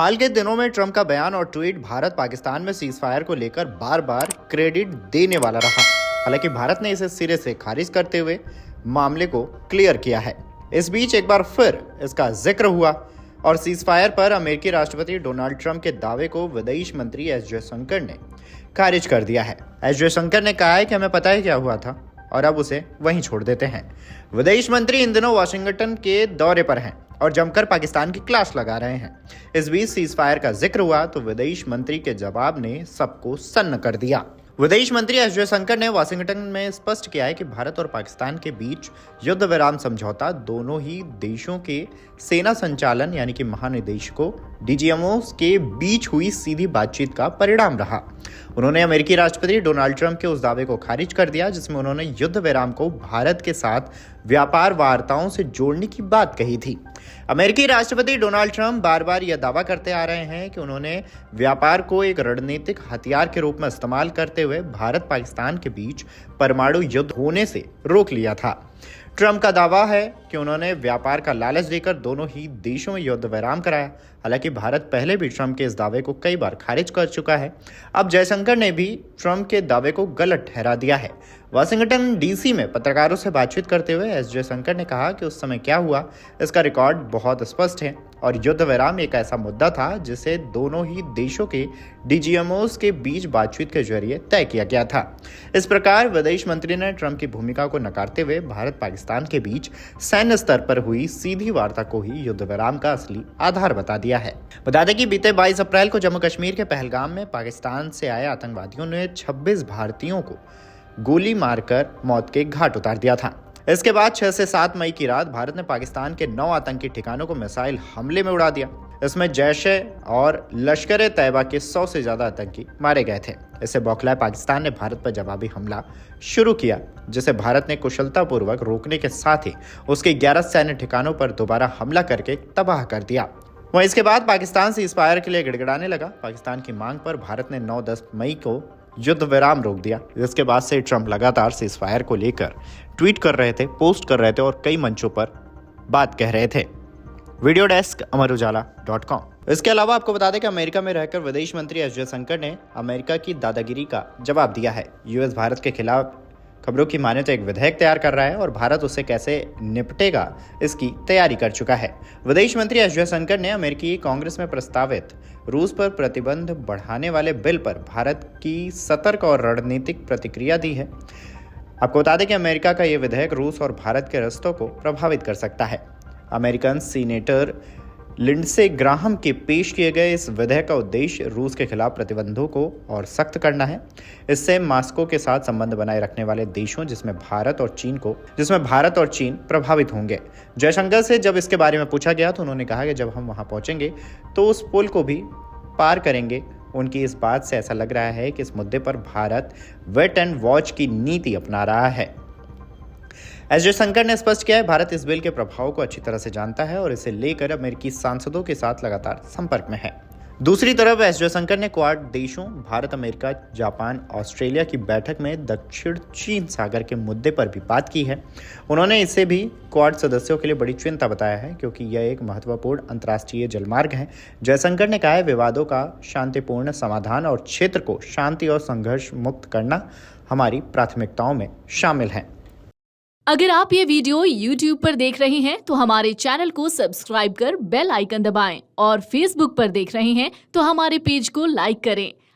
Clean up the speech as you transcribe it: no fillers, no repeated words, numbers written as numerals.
हाल के दिनों में ट्रंप का बयान और ट्वीट भारत पाकिस्तान में सीज फायर को लेकर बार बार क्रेडिट देने वाला रहा। हालांकि भारत ने इसे सिरे से खारिज करते हुए मामले को क्लियर किया है। इस बीच एक बार फिर इसका जिक्र हुआ और सीज फायर पर अमेरिकी राष्ट्रपति डोनाल्ड ट्रंप के दावे को विदेश मंत्री एस जयशंकर ने खारिज कर दिया है। एस जयशंकर ने कहा है कि हमें पता है क्या हुआ था और अब उसे वहीं छोड़ देते हैं। विदेश मंत्री इन दिनों वाशिंगटन के दौरे पर हैं और जमकर पाकिस्तान की क्लास लगा रहे हैं। इस बीच सीज फायर का जिक्र हुआ तो विदेश मंत्री के जवाब ने सबको सन्न कर दिया। विदेश मंत्री एस जयशंकर ने वाशिंगटन में स्पष्ट किया है कि भारत और पाकिस्तान के बीच युद्ध विराम समझौता दोनों ही देशों के सेना संचालन यानी कि महानिदेशकों डीजीएमओस के बीच हुई सीधी बातचीत का परिणाम रहा। उन्होंने अमेरिकी राष्ट्रपति डोनाल्ड ट्रंप के उस दावे को खारिज कर दिया जिसमें उन्होंने युद्ध विराम को भारत के साथ व्यापार वार्ताओं से जोड़ने की बात कही थी। अमेरिकी राष्ट्रपति डोनाल्ड ट्रंप बार बार यह दावा करते आ रहे हैं कि उन्होंने व्यापार को एक रणनीतिक हथियार के रूप में इस्तेमाल करते हुए भारत पाकिस्तान के बीच परमाणु युद्ध होने से रोक लिया था। ट्रंप का दावा है कि उन्होंने व्यापार का लालच देकर दोनों ही देशों में युद्ध विराम कराया। हालांकि भारत पहले भी ट्रंप के इस दावे को कई बार खारिज कर चुका है। अब जयशंकर ने भी ट्रंप के दावे को गलत ठहरा दिया है। वाशिंगटन डीसी में पत्रकारों से बातचीत करते हुए एस जयशंकर ने कहा कि उस समय क्या हुआ इसका रिकॉर्ड बहुत स्पष्ट है और युद्ध विराम एक ऐसा मुद्दा था जिसे दोनों ही देशों के डीजीएमओस के बीच बातचीत के जरिए तय किया गया था। इस प्रकार विदेश मंत्री ने ट्रंप की भूमिका को नकारते हुए भारत पाकिस्तान के बीच सैन्य स्तर पर हुई सीधी वार्ता को ही युद्ध विराम का असली आधार बता दिया है। बता दें कि बीते 22 अप्रैल को जम्मू कश्मीर के पहलगाम में पाकिस्तान से आए आतंकवादियों ने 26 भारतीयों को गोली मारकर मौत के घाट उतार दिया था। इसके बाद 6 से 7 मई की रात भारत ने पाकिस्तान के 9 आतंकी ठिकानों को मिसाइल हमले में उड़ा दिया। इसमें जैश और लश्कर तैयबा के 100 से ज्यादा आतंकी मारे गए थे। इससे बौखलाए पाकिस्तान ने भारत पर जवाबी हमला शुरू किया जिसे भारत ने कुशलतापूर्वक रोकने के साथ ही उसके 11 सैन्य ठिकानों पर दोबारा हमला करके तबाह कर दिया। वहीं इसके बाद पाकिस्तान सीज फायर के लिए गिड़गिड़ाने लगा। पाकिस्तान की मांग पर भारत ने 9-10 मई को युद्ध विराम रोक दिया। इसके बाद से ट्रंप लगातार सीज फायर को लेकर ट्वीट कर रहे थे, पोस्ट कर रहे थे और कई मंचों पर बात कह रहे थे। वीडियो डेस्क अमरुजाला.com। इसके अलावा आपको बता दें कि अमेरिका में रहकर विदेश मंत्री एस जयशंकर ने अमेरिका की दादागिरी का जवाब दिया है। यूएस भारत के खिलाफ खबरों की माने तो एक विधेयक तैयार कर रहा है और भारत उससे कैसे निपटेगा इसकी तैयारी कर चुका है। विदेश मंत्री एस जयशंकर ने अमेरिकी कांग्रेस में प्रस्तावित रूस पर प्रतिबंध बढ़ाने वाले बिल पर भारत की सतर्क और रणनीतिक प्रतिक्रिया दी है। आपको बता दें कि अमेरिका का यह विधेयक रूस और भारत के रिश्तों को प्रभावित कर सकता है। अमेरिकन सीनेटर लिंडसे ग्राहम के पेश किए गए इस विधेयक का उद्देश्य रूस के खिलाफ प्रतिबंधों को और सख्त करना है। इससे मॉस्को के साथ संबंध बनाए रखने वाले देशों जिसमें भारत और चीन प्रभावित होंगे। जयशंकर से जब इसके बारे में पूछा गया तो उन्होंने कहा कि जब हम वहां पहुंचेंगे तो उस पुल को भी पार करेंगे। उनकी इस बात से ऐसा लग रहा है कि इस मुद्दे पर भारत वेट एंड वॉच की नीति अपना रहा है। एस जयशंकर ने स्पष्ट किया है भारत इस बिल के प्रभाव को अच्छी तरह से जानता है और इसे लेकर अमेरिकी सांसदों के साथ लगातार संपर्क में है। दूसरी तरफ एस जयशंकर ने क्वाड देशों भारत, अमेरिका, जापान, ऑस्ट्रेलिया की बैठक में दक्षिण चीन सागर के मुद्दे पर भी बात की है। उन्होंने इसे भी क्वाड सदस्यों के लिए बड़ी चिंता बताया है क्योंकि यह एक महत्वपूर्ण अंतर्राष्ट्रीय जलमार्ग है। जयशंकर ने कहा है विवादों का शांतिपूर्ण समाधान और क्षेत्र को शांति और संघर्ष मुक्त करना हमारी प्राथमिकताओं में शामिल है। अगर आप ये वीडियो YouTube पर देख रहे हैं तो हमारे चैनल को सब्सक्राइब कर बेल आइकन दबाएं और Facebook पर देख रहे हैं तो हमारे पेज को लाइक करें।